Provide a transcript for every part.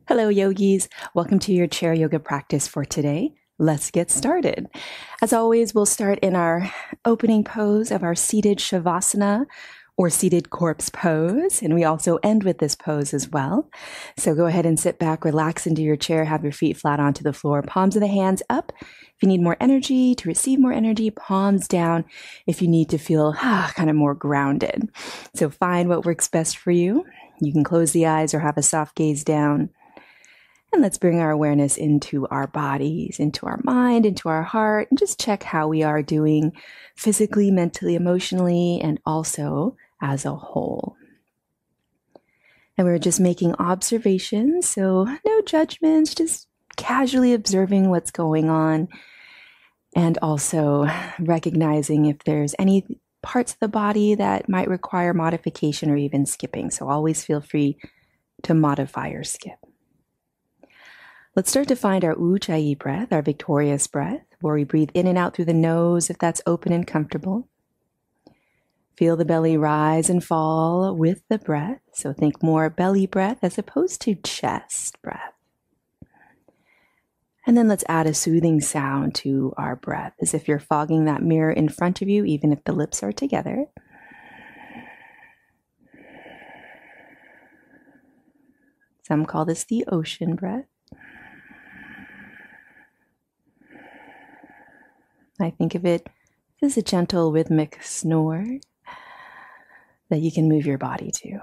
Hello, yogis. Welcome to your chair yoga practice for today. Let's get started. As always, we'll start in our opening pose of our seated Shavasana or seated corpse pose. And we also end with this pose as well. So go ahead and sit back, relax into your chair, have your feet flat onto the floor, palms of the hands up. If you need more energy, to receive more energy, palms down. If you need to feel kind of more grounded. So find what works best for you. You can close the eyes or have a soft gaze down. And let's bring our awareness into our bodies, into our mind, into our heart, and just check how we are doing physically, mentally, emotionally, and also as a whole. And we're just making observations, so no judgments, just casually observing what's going on, and also recognizing if there's any parts of the body that might require modification or even skipping. So always feel free to modify or skip. Let's start to find our Ujjayi breath, our victorious breath, where we breathe in and out through the nose if that's open and comfortable. Feel the belly rise and fall with the breath. So think more belly breath as opposed to chest breath. And then let's add a soothing sound to our breath, as if you're fogging that mirror in front of you, even if the lips are together. Some call this the ocean breath. I think of it as a gentle rhythmic snore that you can move your body to.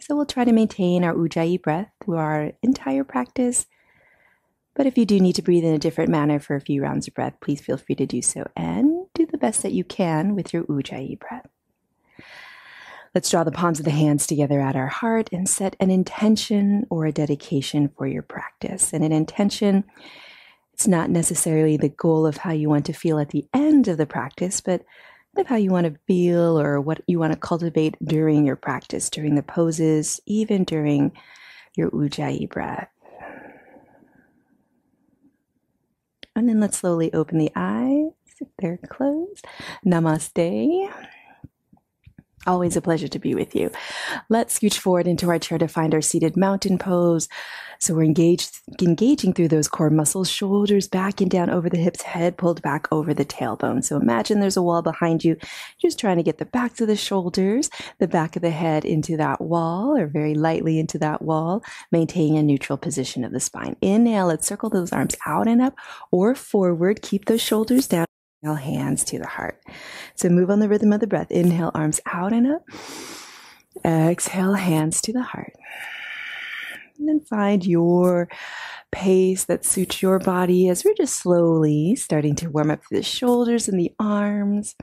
So we'll try to maintain our Ujjayi breath through our entire practice. But if you do need to breathe in a different manner for a few rounds of breath, please feel free to do so and do the best that you can with your Ujjayi breath. Let's draw the palms of the hands together at our heart and set an intention or a dedication for your practice. And an intention, it's not necessarily the goal of how you want to feel at the end of the practice, but of how you want to feel or what you want to cultivate during your practice, during the poses, even during your Ujjayi breath. And then let's slowly open the eyes if they're closed. Namaste. Always a pleasure to be with you. Let's scooch forward into our chair to find our seated mountain pose. So we're engaging through those core muscles, shoulders back and down over the hips, head pulled back over the tailbone. So imagine there's a wall behind you, just trying to get the backs of the shoulders, the back of the head into that wall or very lightly into that wall, maintaining a neutral position of the spine. Inhale, let's circle those arms out and up or forward. Keep those shoulders down. Inhale, hands to the heart. So move on the rhythm of the breath. Inhale, arms out and up. Exhale, hands to the heart. And then find your pace that suits your body as we're just slowly starting to warm up the shoulders and the arms.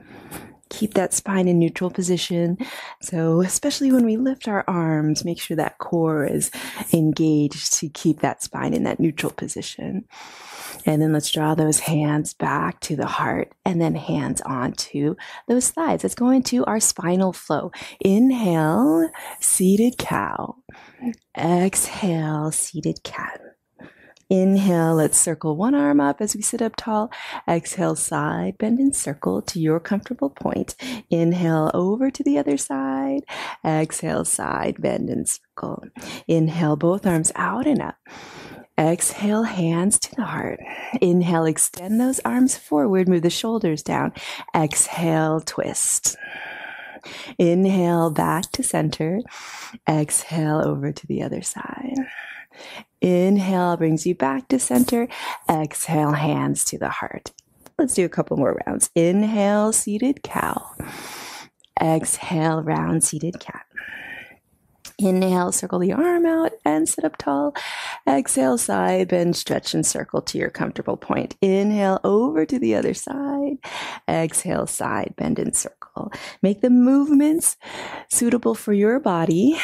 Keep that spine in neutral position. So especially when we lift our arms, make sure that core is engaged to keep that spine in that neutral position. And then let's draw those hands back to the heart and then hands onto those thighs. Let's go into our spinal flow. Inhale, seated cow. Exhale, seated cat. Inhale, let's circle one arm up as we sit up tall. Exhale, side bend and circle to your comfortable point. Inhale, over to the other side. Exhale, side bend and circle. Inhale, both arms out and up. Exhale, hands to the heart. Inhale, extend those arms forward, move the shoulders down. Exhale, twist. Inhale, back to center. Exhale, over to the other side. Inhale brings you back to center. Exhale, hands to the heart. Let's do a couple more rounds. Inhale, seated cow. Exhale, round seated cat. Inhale, circle the arm out and sit up tall. Exhale, side bend, stretch and circle to your comfortable point. Inhale, over to the other side. Exhale, side bend and circle. Make the movements suitable for your body.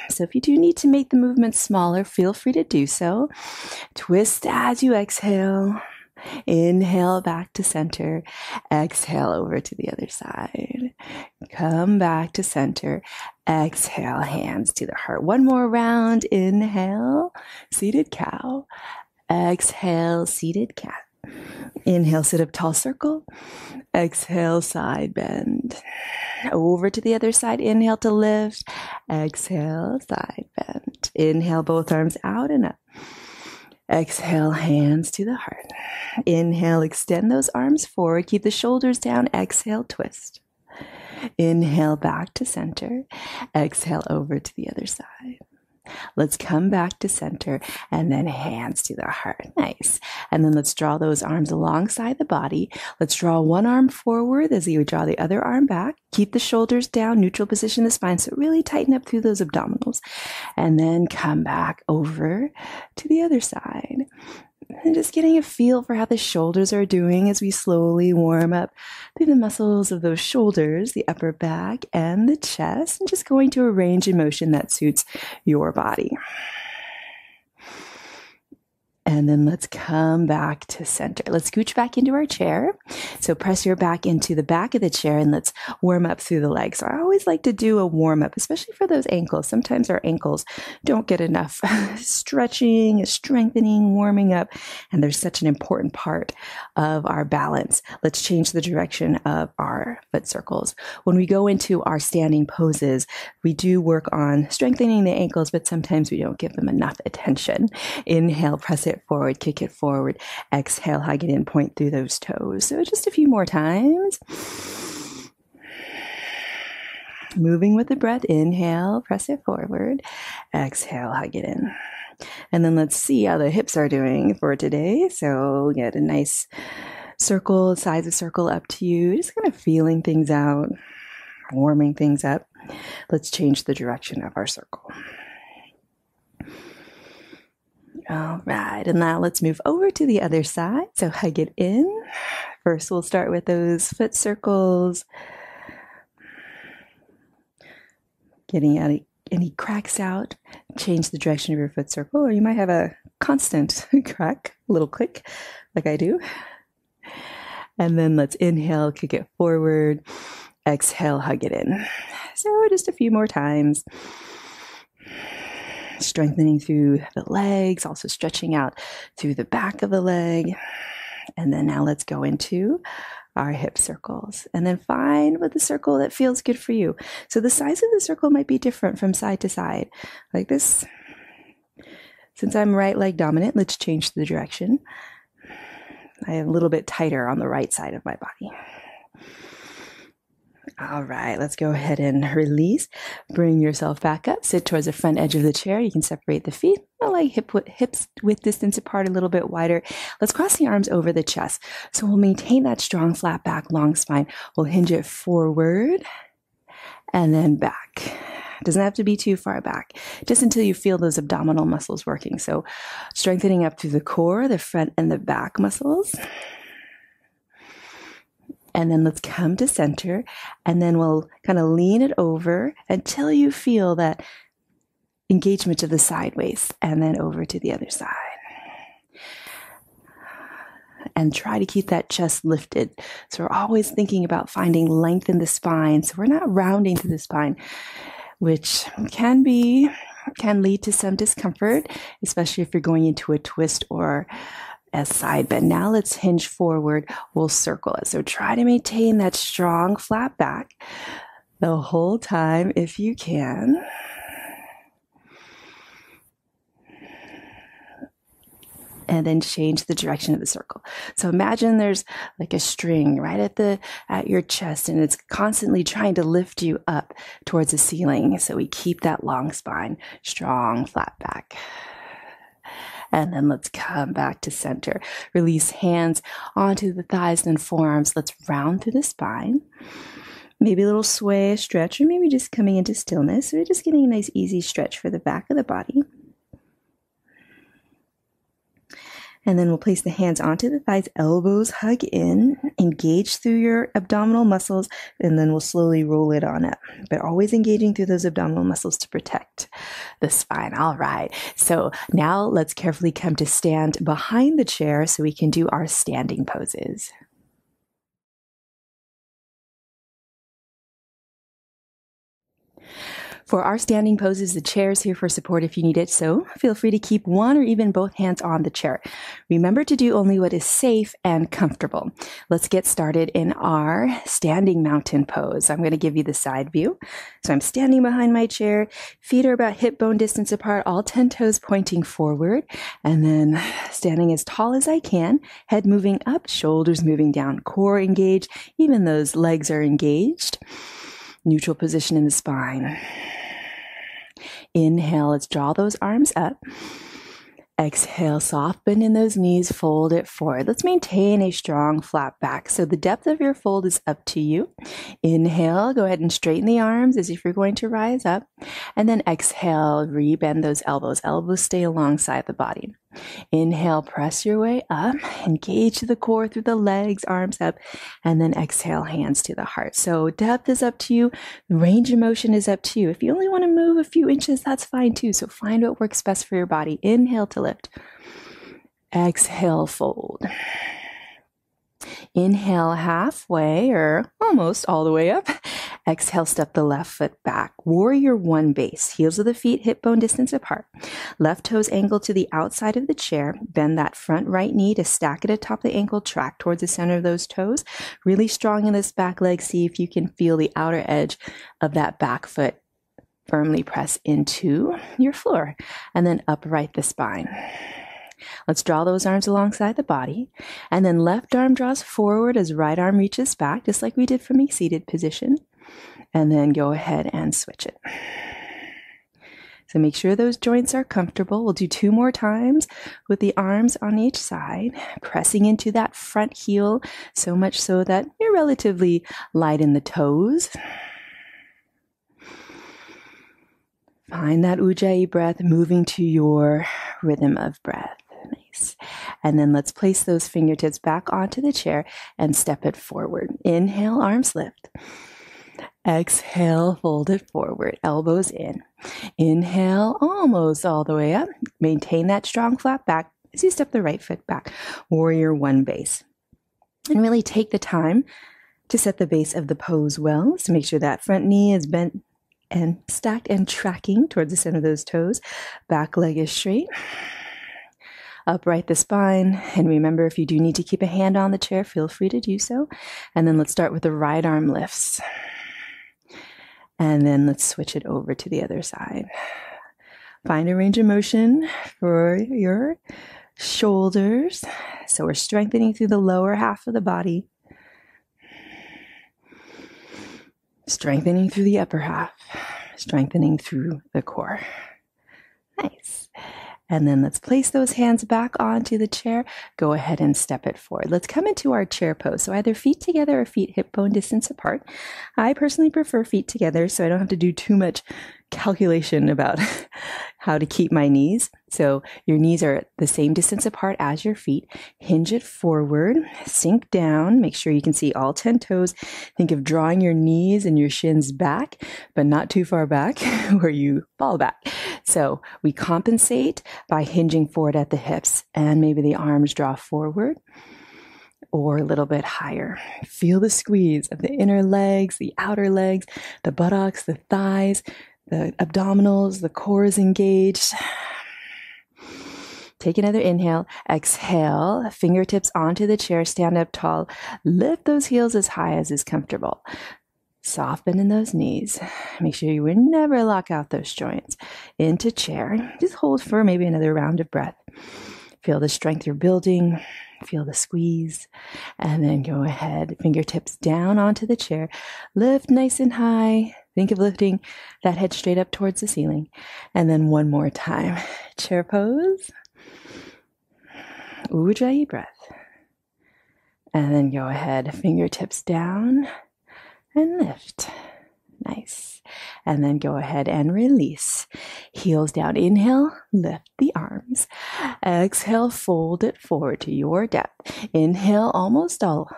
So if you do need to make the movements smaller, feel free to do so. Twist as you exhale. Inhale back to center. Exhale over to the other side. Come back to center. Exhale, hands to the heart. One more round. Inhale, seated cow. Exhale, seated cat. Inhale, sit up tall circle. Exhale, side bend. Over to the other side. Inhale to lift. Exhale, side bend. Inhale, both arms out and up. Exhale, hands to the heart. Inhale, extend those arms forward. Keep the shoulders down. Exhale, twist. Inhale, back to center. Exhale, over to the other side. Let's come back to center and then hands to the heart. Nice. And then let's draw those arms alongside the body. Let's draw one arm forward as you draw the other arm back. Keep the shoulders down, neutral position of the spine. So really tighten up through those abdominals. And then come back over to the other side. And just getting a feel for how the shoulders are doing as we slowly warm up through the muscles of those shoulders, the upper back and the chest, and just going to a range of motion that suits your body. And then let's come back to center. Let's scooch back into our chair. So press your back into the back of the chair and let's warm up through the legs. So I always like to do a warm up, especially for those ankles. Sometimes our ankles don't get enough stretching, strengthening, warming up. And they're such an important part of our balance. Let's change the direction of our foot circles. When we go into our standing poses, we do work on strengthening the ankles, but sometimes we don't give them enough attention. Inhale, press it forward, kick it forward. Exhale, hug it in, point through those toes. So just a few more times. Moving with the breath. Inhale, press it forward. Exhale, hug it in. And then let's see how the hips are doing for today. So get a nice circle, size of circle up to you. Just kind of feeling things out, warming things up. Let's change the direction of our circle. All right, and now let's move over to the other side. So hug it in. First, we'll start with those foot circles. Getting any cracks out. Change the direction of your foot circle, or you might have a constant crack, a little click, like I do. And then let's inhale, kick it forward. Exhale, hug it in. So just a few more times. Strengthening through the legs, also stretching out through the back of the leg. And then now let's go into our hip circles. And then find what the circle that feels good for you. So the size of the circle might be different from side to side. Like this. Since I'm right leg dominant, let's change the direction. I am a little bit tighter on the right side of my body. All right, let's go ahead and release. Bring yourself back up. Sit towards the front edge of the chair. You can separate the feet. I like hips width distance apart, a little bit wider. Let's cross the arms over the chest. So we'll maintain that strong flat back, long spine. We'll hinge it forward and then back. Doesn't have to be too far back, just until you feel those abdominal muscles working. So strengthening up through the core, the front and the back muscles. And then let's come to center, and then we'll kind of lean it over until you feel that engagement of the side waist, and then over to the other side. And try to keep that chest lifted. So we're always thinking about finding length in the spine. So we're not rounding to the spine, which can lead to some discomfort, especially if you're going into a twist or a side bend. Now let's hinge forward. We'll circle it. So try to maintain that strong flat back the whole time if you can. And then change the direction of the circle. So imagine there's like a string right at your chest, and it's constantly trying to lift you up towards the ceiling. So we keep that long spine, strong flat back. And then let's come back to center. Release hands onto the thighs and forearms. Let's round through the spine. Maybe a little sway, stretch, or maybe just coming into stillness. So we're just getting a nice easy stretch for the back of the body. And then we'll place the hands onto the thighs, elbows hug in, engage through your abdominal muscles, and then we'll slowly roll it on up. But always engaging through those abdominal muscles to protect the spine. All right. So now let's carefully come to stand behind the chair so we can do our standing poses. For our standing poses, the chair is here for support if you need it, so feel free to keep one or even both hands on the chair. Remember to do only what is safe and comfortable. Let's get started in our standing mountain pose. I'm going to give you the side view. So I'm standing behind my chair, feet are about hip bone distance apart, all 10 toes pointing forward, and then standing as tall as I can, head moving up, shoulders moving down, core engaged, even those legs are engaged. Neutral position in the spine. Inhale, let's draw those arms up. Exhale, soft bend in those knees, fold it forward. Let's maintain a strong flat back. So the depth of your fold is up to you. Inhale, go ahead and straighten the arms as if you're going to rise up. And then exhale, rebend those elbows. Elbows stay alongside the body. Inhale, press your way up, engage the core through the legs, arms up, and then exhale, hands to the heart. So depth is up to you. Range of motion is up to you. If you only want to move a few inches, that's fine too. So find what works best for your body. Inhale to lift. Exhale, fold. Inhale halfway or almost all the way up. Exhale, step the left foot back. Warrior one base. Heels of the feet hip bone distance apart. Left toes angle to the outside of the chair. Bend that front right knee to stack it atop the ankle. Track towards the center of those toes. Really strong in this back leg. See if you can feel the outer edge of that back foot firmly press into your floor. And then upright the spine. Let's draw those arms alongside the body. And then left arm draws forward as right arm reaches back, just like we did from a seated position. And then go ahead and switch it. So make sure those joints are comfortable. We'll do 2 more times with the arms on each side, pressing into that front heel so much so that you're relatively light in the toes. Find that Ujjayi breath moving to your rhythm of breath. Nice. And then let's place those fingertips back onto the chair and step it forward. Inhale, arms lift. Exhale, fold it forward, elbows in. Inhale, almost all the way up. Maintain that strong flat back as you step the right foot back. Warrior one base. And really take the time to set the base of the pose well. So make sure that front knee is bent and stacked and tracking towards the center of those toes. Back leg is straight. Upright the spine. And remember, if you do need to keep a hand on the chair, feel free to do so. And then let's start with the right arm lifts. And then let's switch it over to the other side. Find a range of motion for your shoulders. So we're strengthening through the lower half of the body. Strengthening through the upper half. Strengthening through the core. Nice. And then let's place those hands back onto the chair. Go ahead and step it forward. Let's come into our chair pose. So either feet together or feet hip bone distance apart. I personally prefer feet together so I don't have to do too much calculation about how to keep my knees. So your knees are the same distance apart as your feet. Hinge it forward, sink down, make sure you can see all 10 toes. Think of drawing your knees and your shins back, but not too far back where you fall back. So we compensate by hinging forward at the hips and maybe the arms draw forward or a little bit higher. Feel the squeeze of the inner legs, the outer legs, the buttocks, the thighs, the abdominals, the core is engaged. Take another inhale, exhale, fingertips onto the chair, stand up tall, lift those heels as high as is comfortable. Soft bend in those knees. Make sure you never lock out those joints. Into chair, just hold for maybe another round of breath. Feel the strength you're building, feel the squeeze, and then go ahead, fingertips down onto the chair, lift nice and high. Think of lifting that head straight up towards the ceiling. And then one more time. Chair pose. Ujjayi breath. And then go ahead, fingertips down and lift. Nice. And then go ahead and release. Heels down. Inhale, lift the arms. Exhale, fold it forward to your depth. Inhale, almost all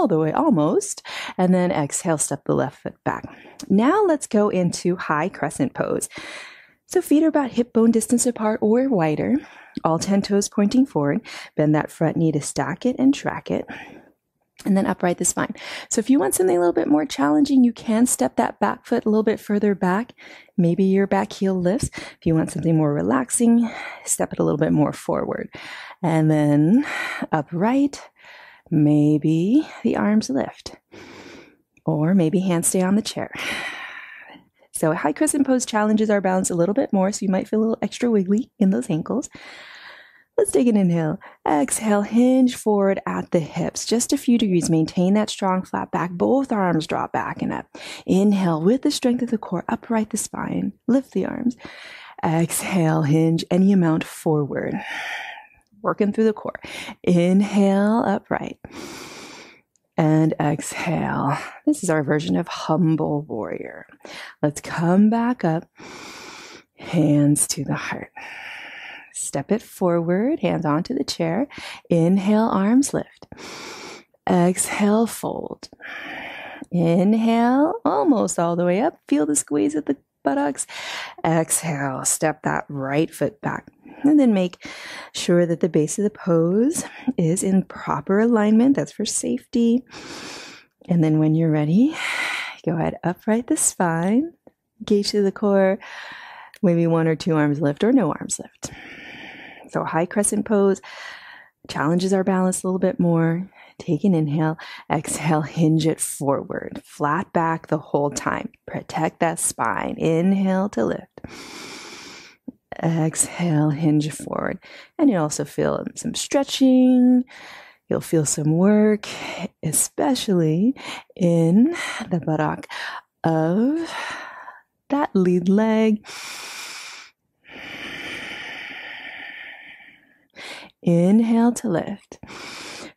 the way, almost. And then exhale, step the left foot back. Now let's go into high crescent pose. So feet are about hip bone distance apart or wider. All 10 toes pointing forward. Bend that front knee to stack it and track it. And then upright the spine. So if you want something a little bit more challenging, you can step that back foot a little bit further back. Maybe your back heel lifts. If you want something more relaxing, step it a little bit more forward. And then upright, maybe the arms lift. Or maybe hands stay on the chair. So high crescent pose challenges our balance a little bit more, so you might feel a little extra wiggly in those ankles. Let's take an inhale. Exhale, hinge forward at the hips. Just a few degrees. Maintain that strong flat back. Both arms drop back and up. Inhale with the strength of the core. Upright the spine. Lift the arms. Exhale, hinge any amount forward. Working through the core. Inhale, upright. And exhale. This is our version of humble warrior. Let's come back up. Hands to the heart. Step it forward, hands onto the chair. Inhale, arms lift. Exhale, fold. Inhale, almost all the way up. Feel the squeeze of the buttocks. Exhale, step that right foot back. And then make sure that the base of the pose is in proper alignment. That's for safety. And then when you're ready, go ahead, upright the spine. Engage to the core. Maybe one or two arms lift or no arms lift. So high crescent pose challenges our balance a little bit more. Take an inhale. Exhale, hinge it forward. Flat back the whole time. Protect that spine. Inhale to lift. Exhale, hinge forward. And you'll also feel some stretching. You'll feel some work, especially in the buttock of that lead leg. Inhale to lift.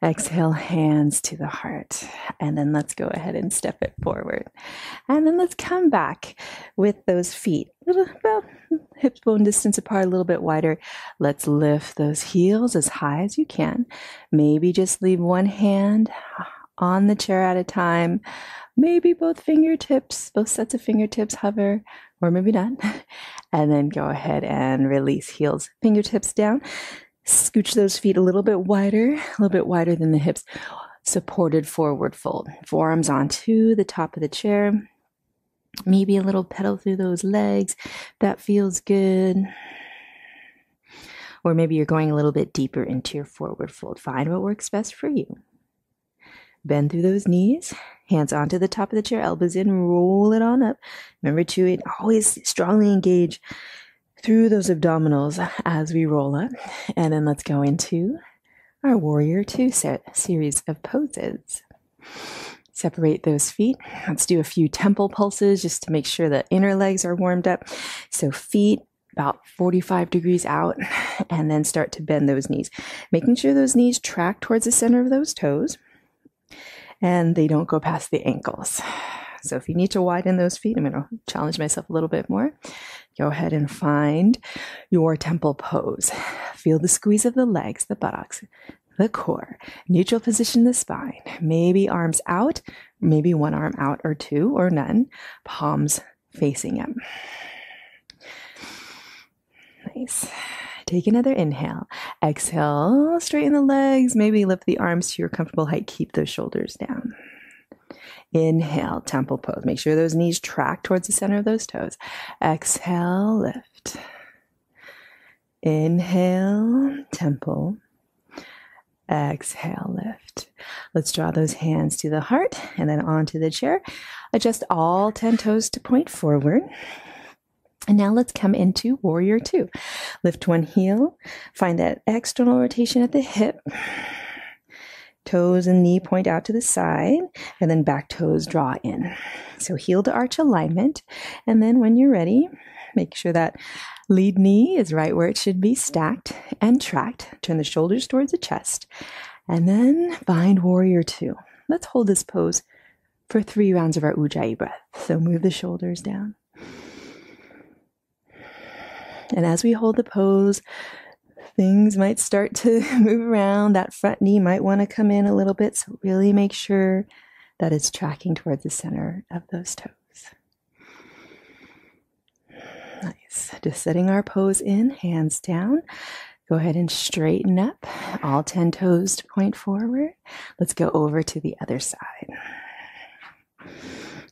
Exhale, hands to the heart. And then let's go ahead and step it forward. And then let's come back with those feet, about hip bone distance apart, a little bit wider. Let's lift those heels as high as you can. Maybe just leave one hand on the chair at a time. Maybe both fingertips, both sets of fingertips hover, or maybe not. And then go ahead and release heels, fingertips down. Scooch those feet a little bit wider than the hips. Supported forward fold. Forearms onto the top of the chair. Maybe a little pedal through those legs. That feels good. Or maybe you're going a little bit deeper into your forward fold. Find what works best for you. Bend through those knees. Hands onto the top of the chair. Elbows in. Roll it on up. Remember to always strongly engage through those abdominals as we roll up. And then let's go into our Warrior Two series of poses. Separate those feet. Let's do a few temple pulses just to make sure the inner legs are warmed up. So feet about 45 degrees out, and then start to bend those knees. Making sure those knees track towards the center of those toes and they don't go past the ankles. So if you need to widen those feet, I'm going to challenge myself a little bit more. Go ahead and find your temple pose. Feel the squeeze of the legs, the buttocks, the core. Neutral position the spine. Maybe arms out, maybe one arm out or two or none. Palms facing up. Nice. Take another inhale. Exhale, straighten the legs. Maybe lift the arms to your comfortable height. Keep those shoulders down. Inhale, temple pose. Make sure those knees track towards the center of those toes. Exhale, lift. Inhale, temple. Exhale, lift. Let's draw those hands to the heart and then onto the chair. Adjust all 10 toes to point forward. And now let's come into Warrior Two. Lift one heel. Find that external rotation at the hip. Toes and knee point out to the side, and then back toes draw in. So heel to arch alignment. And then when you're ready, make sure that lead knee is right where it should be, stacked and tracked. Turn the shoulders towards the chest. And then find Warrior Two. Let's hold this pose for 3 rounds of our Ujjayi breath. So move the shoulders down. And as we hold the pose, things might start to move around. That front knee might want to come in a little bit. So really make sure that it's tracking towards the center of those toes. Nice. Just setting our pose in, hands down. Go ahead and straighten up. All 10 toes to point forward. Let's go over to the other side.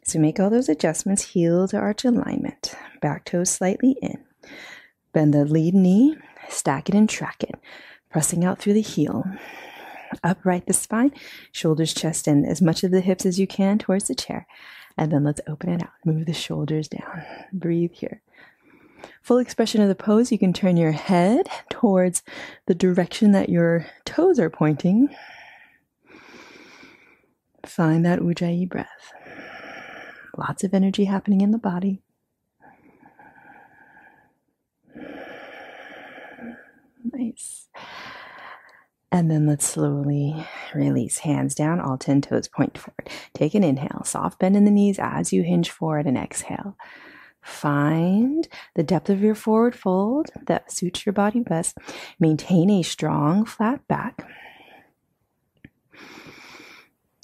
So make all those adjustments. Heel to arch alignment. Back toes slightly in. Bend the lead knee. Stack it and track it. Pressing out through the heel. Upright the spine. Shoulders, chest, and as much of the hips as you can towards the chair. And then let's open it out. Move the shoulders down. Breathe here. Full expression of the pose. You can turn your head towards the direction that your toes are pointing. Find that Ujjayi breath. Lots of energy happening in the body. Nice. And then let's slowly release. Hands down, all 10 toes point forward. Take an inhale. Soft bend in the knees as you hinge forward and exhale. Find the depth of your forward fold that suits your body best. Maintain a strong, flat back.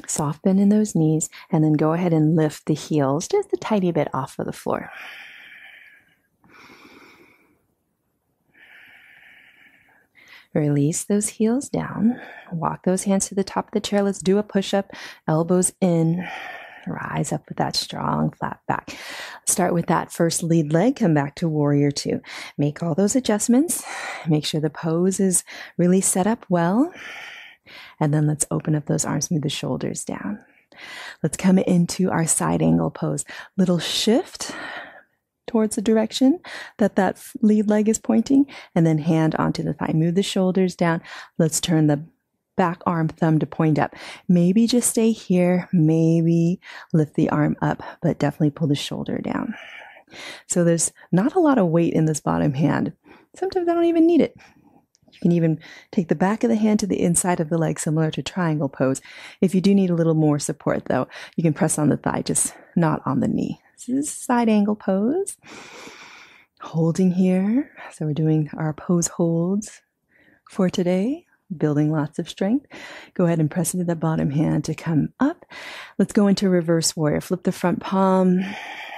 Soft bend in those knees, and then go ahead and lift the heels just a tiny bit off of the floor. Release those heels down. Walk those hands to the top of the chair. Let's do a push-up. Elbows in. Rise up with that strong, flat back. Start with that first lead leg. Come back to warrior two. Make all those adjustments. Make sure the pose is really set up well. And then let's open up those arms, move the shoulders down. Let's come into our side angle pose. Little shift towards the direction that that lead leg is pointing, and then hand onto the thigh. Move the shoulders down. Let's turn the back arm thumb to point up. Maybe just stay here. Maybe lift the arm up, but definitely pull the shoulder down. So there's not a lot of weight in this bottom hand. Sometimes I don't even need it. You can even take the back of the hand to the inside of the leg, similar to triangle pose. If you do need a little more support, though, you can press on the thigh, just not on the knee. So this is side angle pose. Holding here. So we're doing our pose holds for today. Building lots of strength. Go ahead and press into the bottom hand to come up. Let's go into reverse warrior. Flip the front palm,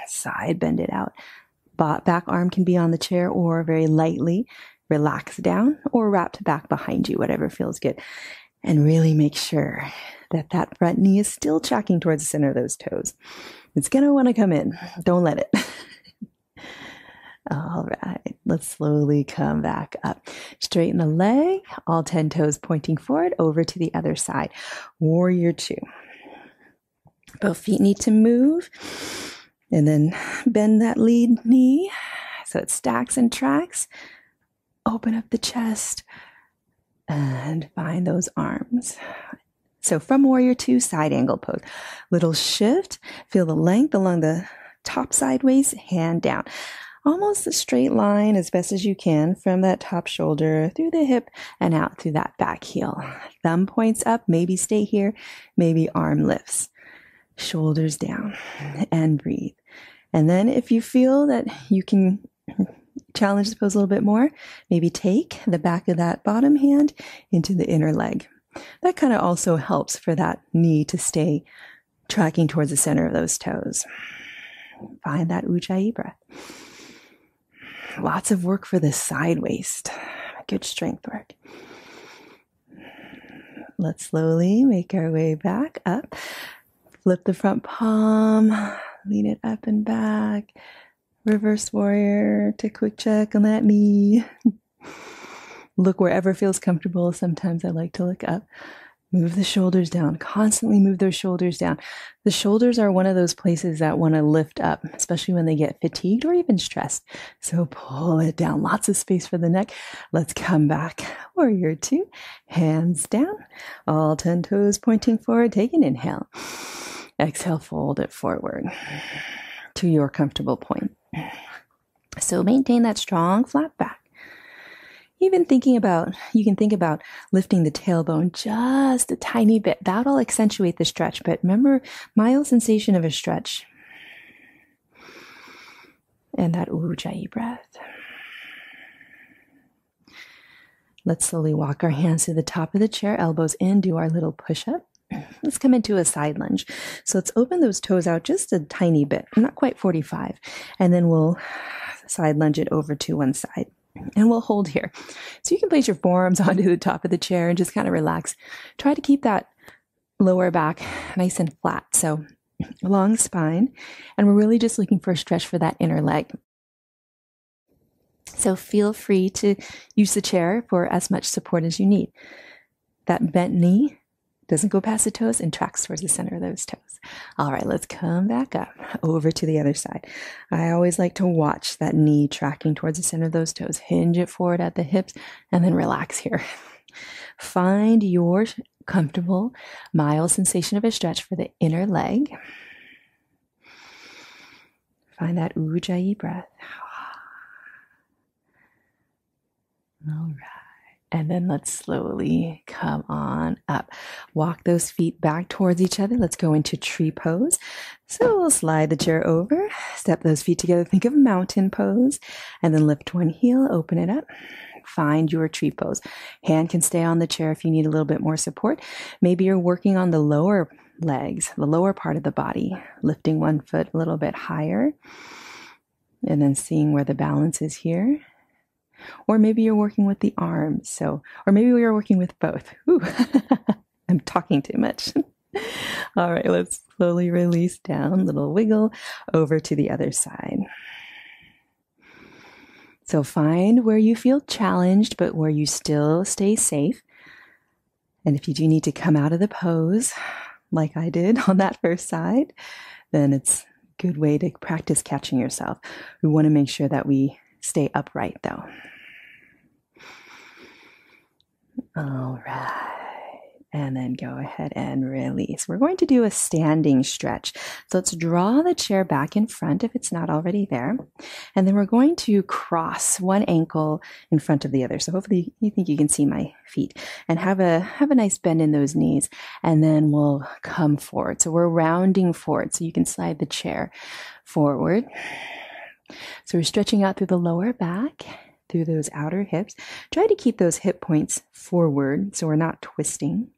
side bend it out. Back arm can be on the chair or very lightly relax down or wrapped back behind you, whatever feels good. And really make sure that that front knee is still tracking towards the center of those toes. It's going to want to come in. Don't let it. All right, let's slowly come back up. Straighten the leg, all 10 toes pointing forward, over to the other side. Warrior two. Both feet need to move. And then bend that lead knee so it stacks and tracks. Open up the chest and find those arms. So from warrior two, side angle pose. Little shift, feel the length along the top sideways, hand down. Almost a straight line as best as you can from that top shoulder through the hip and out through that back heel. Thumb points up, maybe stay here, maybe arm lifts. Shoulders down and breathe. And then if you feel that you can challenge the pose a little bit more, maybe take the back of that bottom hand into the inner leg. That kind of also helps for that knee to stay tracking towards the center of those toes. Find that Ujjayi breath. Lots of work for the side waist. Good strength work. Let's slowly make our way back up. Flip the front palm. Lean it up and back. Reverse warrior. Take a quick check on that knee. Look wherever feels comfortable. Sometimes I like to look up. Move the shoulders down. Constantly move those shoulders down. The shoulders are one of those places that want to lift up, especially when they get fatigued or even stressed. So pull it down. Lots of space for the neck. Let's come back. Warrior two. Hands down. All 10 toes pointing forward. Take an inhale. Exhale, fold it forward to your comfortable point. So maintain that strong flat back. Even you can think about lifting the tailbone just a tiny bit. That'll accentuate the stretch. But remember, mild sensation of a stretch. And that Ujjayi breath. Let's slowly walk our hands to the top of the chair, elbows in, do our little push-up. Let's come into a side lunge. So let's open those toes out just a tiny bit, not quite 45. And then we'll side lunge it over to one side. And we'll hold here. So you can place your forearms onto the top of the chair and just kind of relax. Try to keep that lower back nice and flat. So long spine. And we're really just looking for a stretch for that inner leg. So feel free to use the chair for as much support as you need. That bent knee doesn't go past the toes and tracks towards the center of those toes. All right, let's come back up over to the other side. I always like to watch that knee tracking towards the center of those toes. Hinge it forward at the hips and then relax here. Find your comfortable, mild sensation of a stretch for the inner leg. Find that Ujjayi breath. All right. And then let's slowly come on up. Walk those feet back towards each other. Let's go into tree pose. So we'll slide the chair over, step those feet together. Think of mountain pose, and then lift one heel, open it up. Find your tree pose. Hand can stay on the chair if you need a little bit more support. Maybe you're working on the lower legs, the lower part of the body, lifting one foot a little bit higher, and then seeing where the balance is here. Or maybe you're working with the arms. Or maybe we are working with both. Ooh, I'm talking too much. All right, let's slowly release down, little wiggle over to the other side. So find where you feel challenged, but where you still stay safe. And if you do need to come out of the pose, like I did on that first side, then it's a good way to practice catching yourself. We want to make sure that we stay upright though. All right. And then go ahead and release. We're going to do a standing stretch. So let's draw the chair back in front if it's not already there. And then we're going to cross one ankle in front of the other. So hopefully you think you can see my feet, and have a nice bend in those knees. And then we'll come forward. So we're rounding forward. So you can slide the chair forward. So we're stretching out through the lower back, through those outer hips. Try to keep those hip points forward so we're not twisting.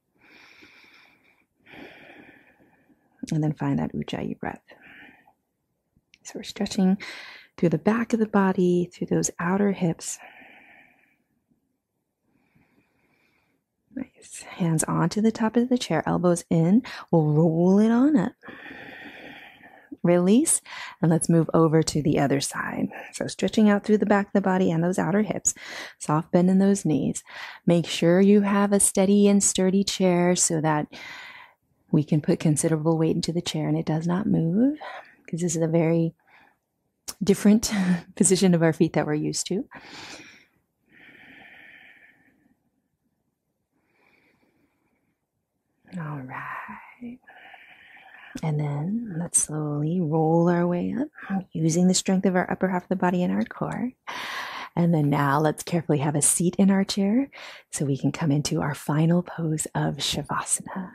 And then find that Ujjayi breath. So we're stretching through the back of the body, through those outer hips. Nice. Hands onto the top of the chair, elbows in. We'll roll it on up. Release, and let's move over to the other side. So stretching out through the back of the body and those outer hips. Soft bend in those knees. Make sure you have a steady and sturdy chair so that we can put considerable weight into the chair and it does not move, because this is a very different position of our feet that we're used to. All right. And then let's slowly roll our way up, using the strength of our upper half of the body and our core. And then now let's carefully have a seat in our chair so we can come into our final pose of Shavasana.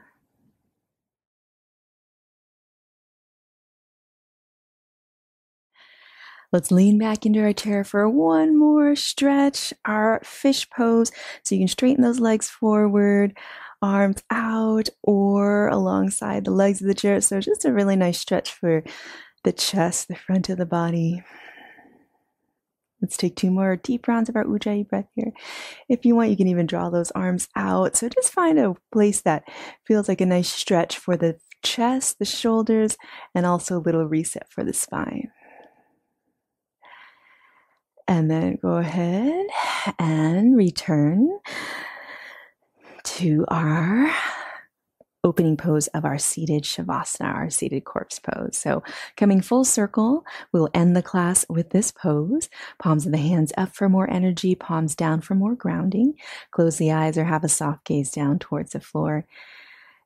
Let's lean back into our chair for one more stretch, our fish pose. So you can straighten those legs forward, arms out or alongside the legs of the chair. So just a really nice stretch for the chest, the front of the body. Let's take 2 more deep rounds of our Ujjayi breath here. If you want, you can even draw those arms out. So just find a place that feels like a nice stretch for the chest, the shoulders, and also a little reset for the spine. And then go ahead and return to our opening pose of our seated Shavasana, our seated corpse pose. So coming full circle, we'll end the class with this pose. Palms of the hands up for more energy, palms down for more grounding. Close the eyes or have a soft gaze down towards the floor.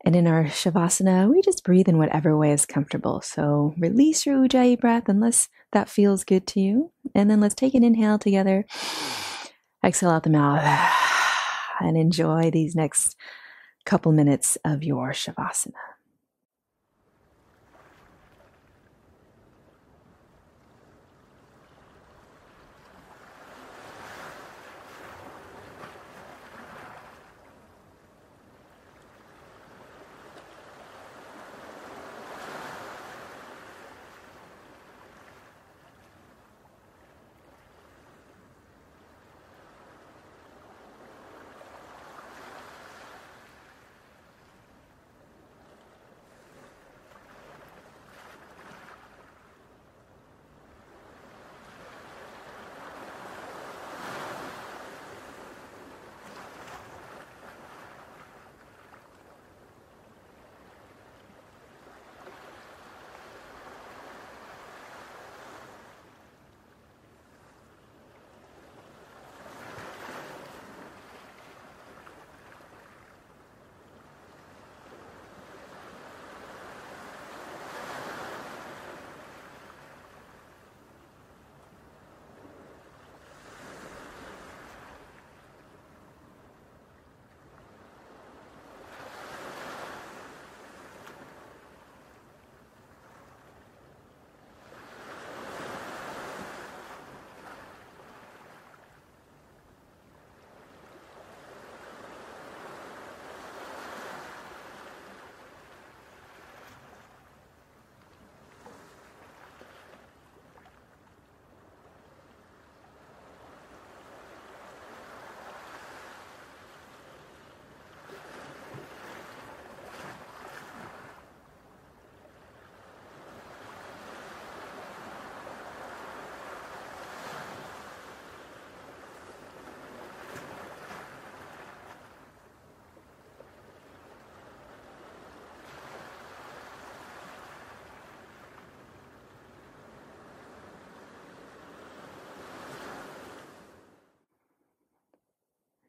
And in our Shavasana, we just breathe in whatever way is comfortable. So release your Ujjayi breath unless that feels good to you. And then let's take an inhale together. Exhale out the mouth and enjoy these next couple minutes of your Shavasana.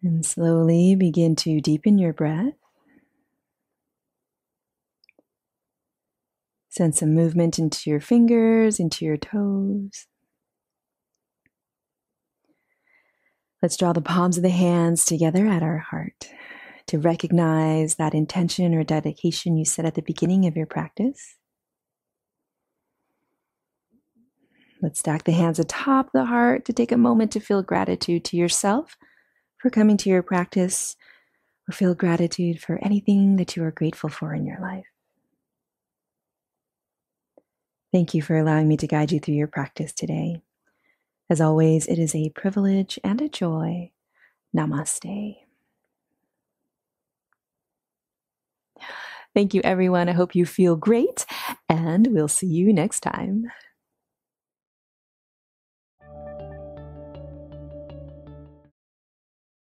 And slowly begin to deepen your breath. Send some movement into your fingers, into your toes. Let's draw the palms of the hands together at our heart to recognize that intention or dedication you set at the beginning of your practice. Let's stack the hands atop the heart to take a moment to feel gratitude to yourself for coming to your practice, or feel gratitude for anything that you are grateful for in your life. Thank you for allowing me to guide you through your practice today. As always, it is a privilege and a joy. Namaste. Thank you, everyone. I hope you feel great, and we'll see you next time.